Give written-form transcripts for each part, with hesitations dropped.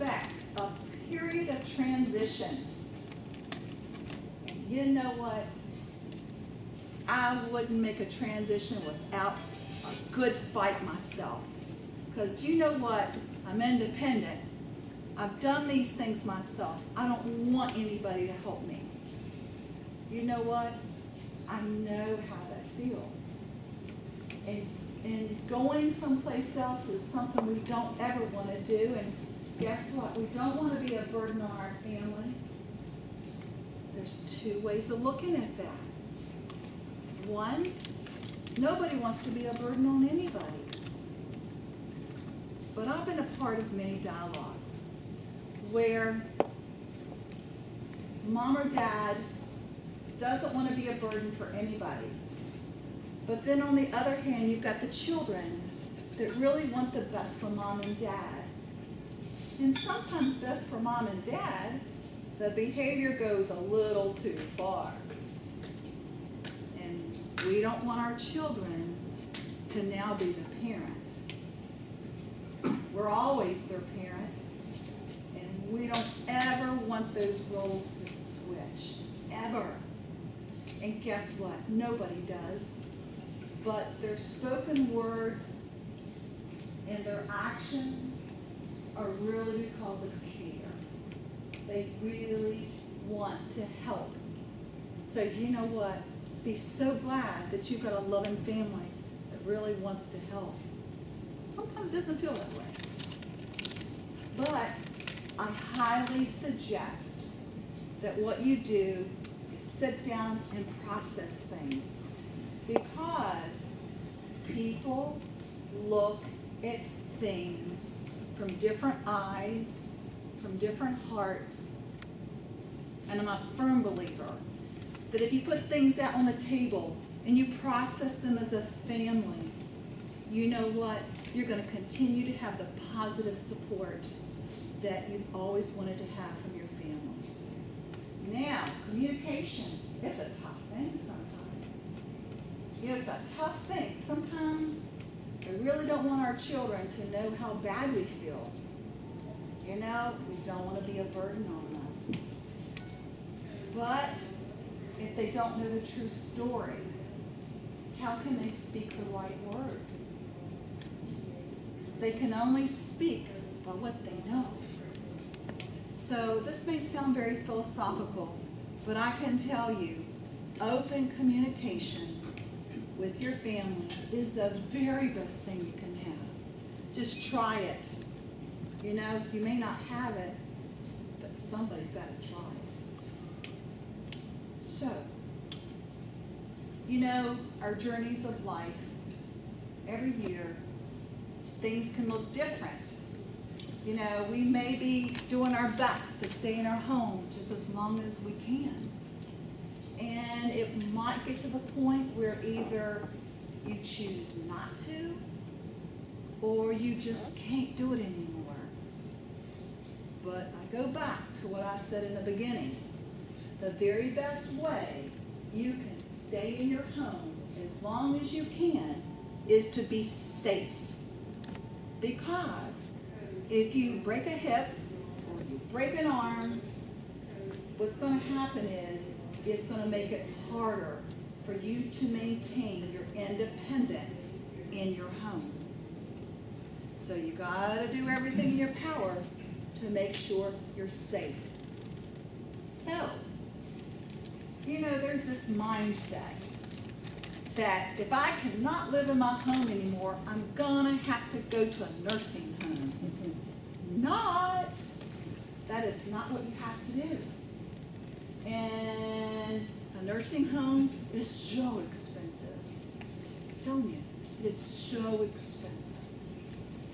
expect a period of transition. And you know what? I wouldn't make a transition without a good fight myself. Because you know what? I'm independent. I've done these things myself. I don't want anybody to help me. You know what? I know how that feels. And going someplace else is something we don't ever want to do. And guess what? We don't want to be a burden on our family. There's two ways of looking at that. One, nobody wants to be a burden on anybody. But I've been a part of many dialogues where mom or dad doesn't want to be a burden for anybody. But then on the other hand, you've got the children that really want the best for mom and dad. And sometimes best for mom and dad, the behavior goes a little too far. And we don't want our children to now be the parent. We're always their parent, and we don't ever want those roles to switch, ever. And guess what? Nobody does. But their spoken words and their actions are really because of care. They really want to help. So you know what? Be so glad that you've got a loving family that really wants to help. Sometimes it doesn't feel that way. But I highly suggest that what you do is sit down and process things. Because people look at things from different eyes, from different hearts. And I'm a firm believer that if you put things out on the table and you process them as a family, you know what? You're going to continue to have the positive support that you've always wanted to have from your family. Now, communication, it's a tough thing sometimes. You know, it's a tough thing. Sometimes we really don't want our children to know how bad we feel. You know, we don't want to be a burden on them. But if they don't know the true story, how can they speak the right words? They can only speak by what they know. So this may sound very philosophical, but I can tell you, open communication with your family is the very best thing you can have. Just try it. You know, you may not have it, but somebody's got to try it. So, you know, our journeys of life, every year, things can look different. You know, we may be doing our best to stay in our home just as long as we can. And it might get to the point where either you choose not to, or you just can't do it anymore. But I go back to what I said in the beginning. The very best way you can stay in your home as long as you can is to be safe. Because if you break a hip or you break an arm, what's going to happen is it's going to make it harder for you to maintain your independence in your home. So you got to do everything in your power to make sure you're safe. So, you know, there's this mindset that if I cannot live in my home anymore, I'm gonna have to go to a nursing home. Not. That is not what you have to do. And a nursing home is so expensive. I'm telling you, it is so expensive.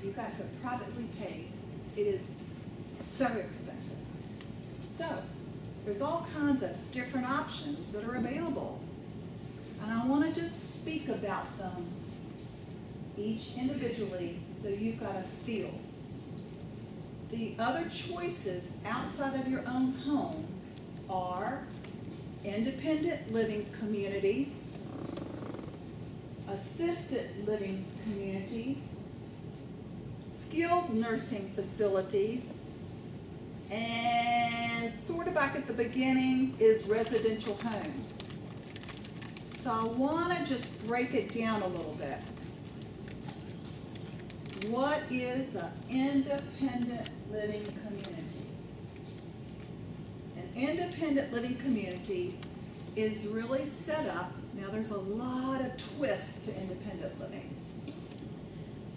You've got to privately pay. It is so expensive. So, there's all kinds of different options that are available. And I want to just speak about them each individually so you've got a feel. The other choices outside of your own home are independent living communities, assisted living communities, skilled nursing facilities, And sort of back at the beginning is residential homes. So I want to just break it down a little bit. What is an independent living community? An independent living community is really set up, now there's a lot of twists to independent living.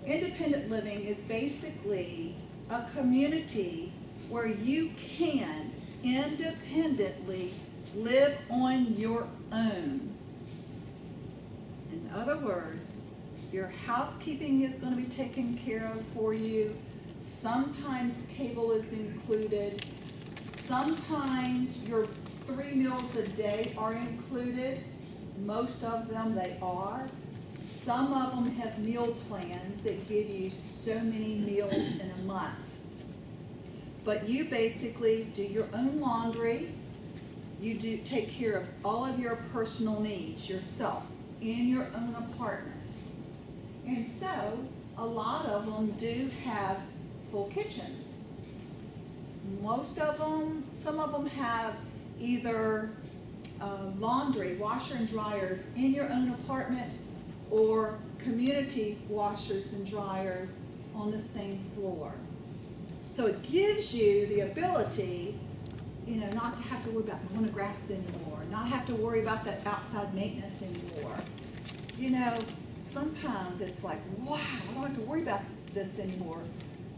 Independent living is basically a community where you can independently live on your own. In other words, your housekeeping is going to be taken care of for you. Sometimes cable is included. Sometimes your 3 meals a day are included. Most of them they are. Some of them have meal plans that give you so many meals in a month. But you basically do your own laundry. You do take care of all of your personal needs yourself in your own apartment. And so a lot of them do have full kitchens. Most of them, some of them have either laundry, washer and dryers in your own apartment, or community washers and dryers on the same floor. So it gives you the ability, not to have to worry about mowing the grass anymore, not have to worry about that outside maintenance anymore. Sometimes it's like, wow, I don't have to worry about this anymore.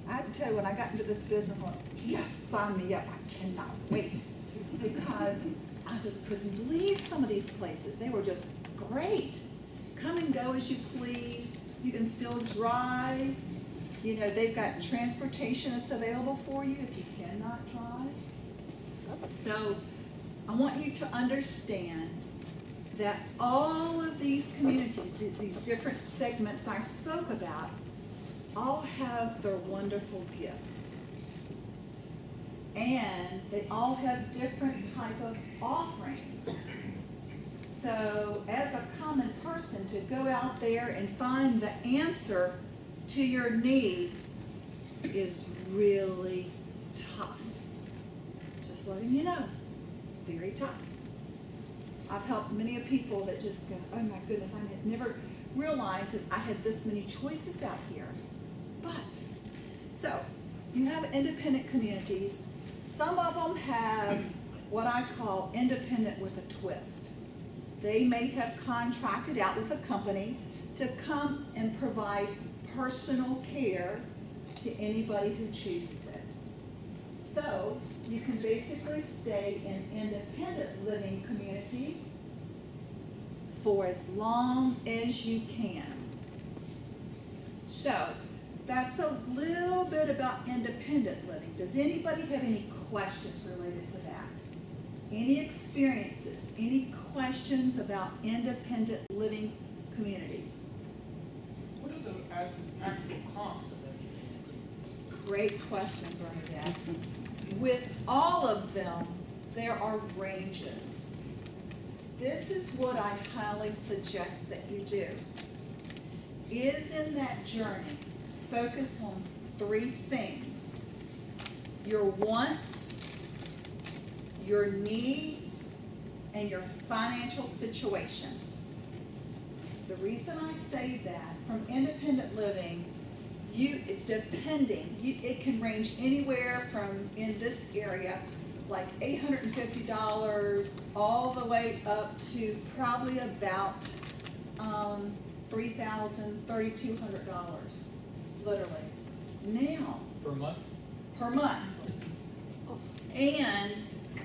I have to tell you, when I got into this business, I'm like, yes, sign me up. I cannot wait. Because I just couldn't believe some of these places. They were just great. Come and go as you please. You can still drive. They've got transportation that's available for you if you cannot drive. So I want you to understand that all of these communities, these different segments I spoke about, all have their wonderful gifts. And they all have different type of offerings. So as a common person, to go out there and find the answer to your needs is really tough. Just letting you know, it's very tough. I've helped many people that just go, oh my goodness, I had never realized that I had this many choices out here. So you have independent communities. Some of them have what I call independent with a twist. They may have contracted out with a company to come and provide personal care to anybody who chooses it. So you can basically stay in independent living community for as long as you can. So that's a little bit about independent living. Does anybody have any questions related to that? Any experiences, any questions about independent living communities? What is the actual cost of that? Great question, Bernadette. With all of them, there are ranges. This is what I highly suggest that you do. Is in that journey, focus on 3 things: your wants, your needs, and your financial situation. The reason I say that, from independent living, it can range anywhere from, in this area, like $850 all the way up to probably about $3,000, $3,200, literally. Now, Per month? per month. And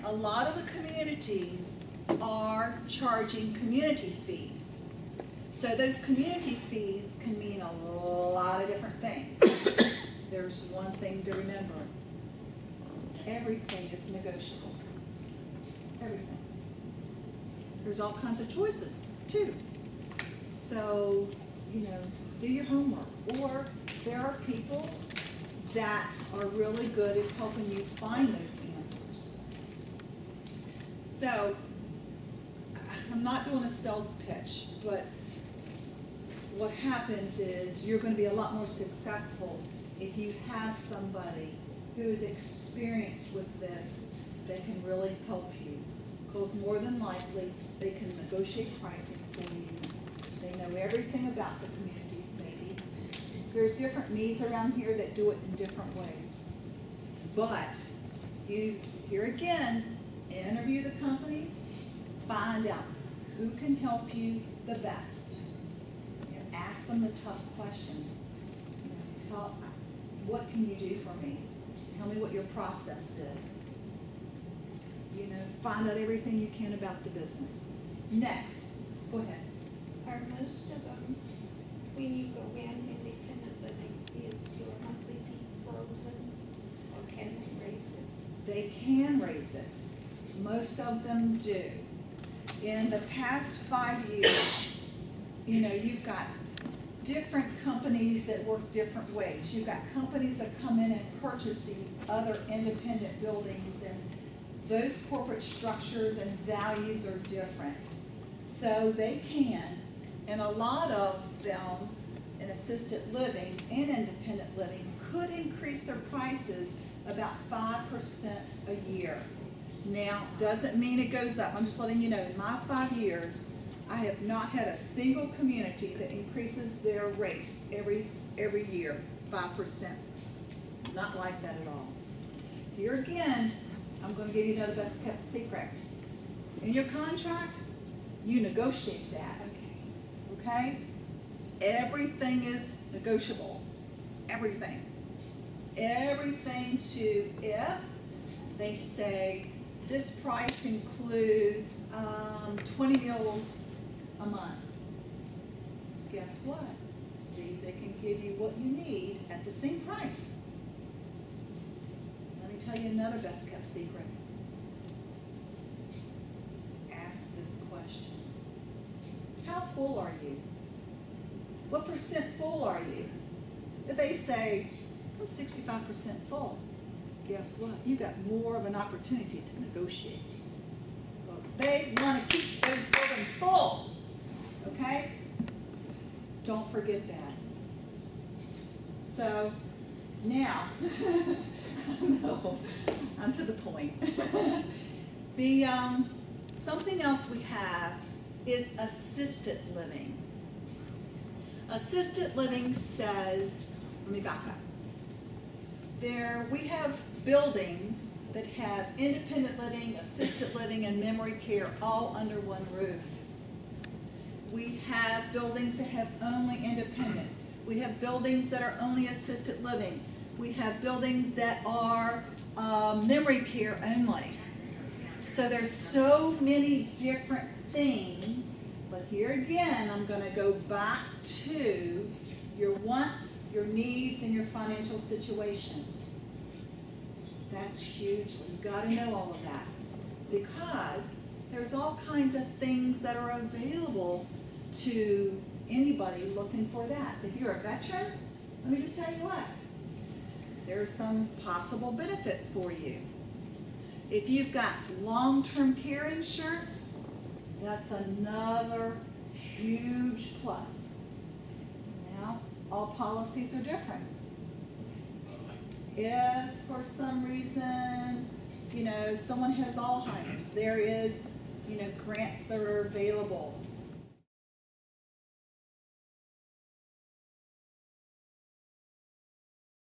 a lot of the communities are charging community fees. So those community fees can mean a lot of different things. There's one thing to remember. Everything is negotiable. Everything. There's all kinds of choices too. So, do your homework. Or there are people that are really good at helping you find those answers. So, I'm not doing a sales pitch, but what happens is you're going to be a lot more successful if you have somebody who is experienced with this that can really help you. Because more than likely, they can negotiate pricing for you. They know everything about the communities maybe. There's different me's around here that do it in different ways. But you, here again, interview the companies, find out who can help you the best. You know, ask them the tough questions. You know, what can you do for me? Tell me what your process is. You know, find out everything you can about the business. Next, go ahead. Are most of them, when you go in independent living, is your monthly fee frozen, or can they raise it? They can raise it. Most of them do. In the past 5 years, you know, you've got different companies that work different ways. You've got companies that come in and purchase these other independent buildings, and those corporate structures and values are different. So they can, and a lot of them in assisted living and independent living could increase their prices about 5% a year. Now, doesn't mean it goes up. I'm just letting you know, in my 5 years, I have not had a single community that increases their rates every year, 5%. Not like that at all. Here again, I'm going to give you another best kept secret. In your contract, you negotiate that, okay? Everything is negotiable, everything. Everything to if they say this price includes 20 meals a month. Guess what? See if they can give you what you need at the same price. Let me tell you another best kept secret. Ask this question. How full are you? What percent full are you? If they say, I'm 65% full, guess what? You got more of an opportunity to negotiate. Because they want to keep those buildings full. Okay? Don't forget that. So, now, no, I'm to the point. Something else we have is assisted living. Assisted living says, let me back up. We have buildings that have independent living, assisted living, and memory care all under one roof. We have buildings that have only independent. We have buildings that are only assisted living. We have buildings that are memory care only. So there's so many different things, but here again, I'm going to go back to your wants, your needs, and your financial situation. That's huge. You've got to know all of that, because there's all kinds of things that are available to anybody looking for that. If you're a veteran, let me just tell you what, there's some possible benefits for you. If you've got long-term care insurance, that's another huge plus. Now, all policies are different. If for some reason, you know, someone has Alzheimer's, there is, you know, grants that are available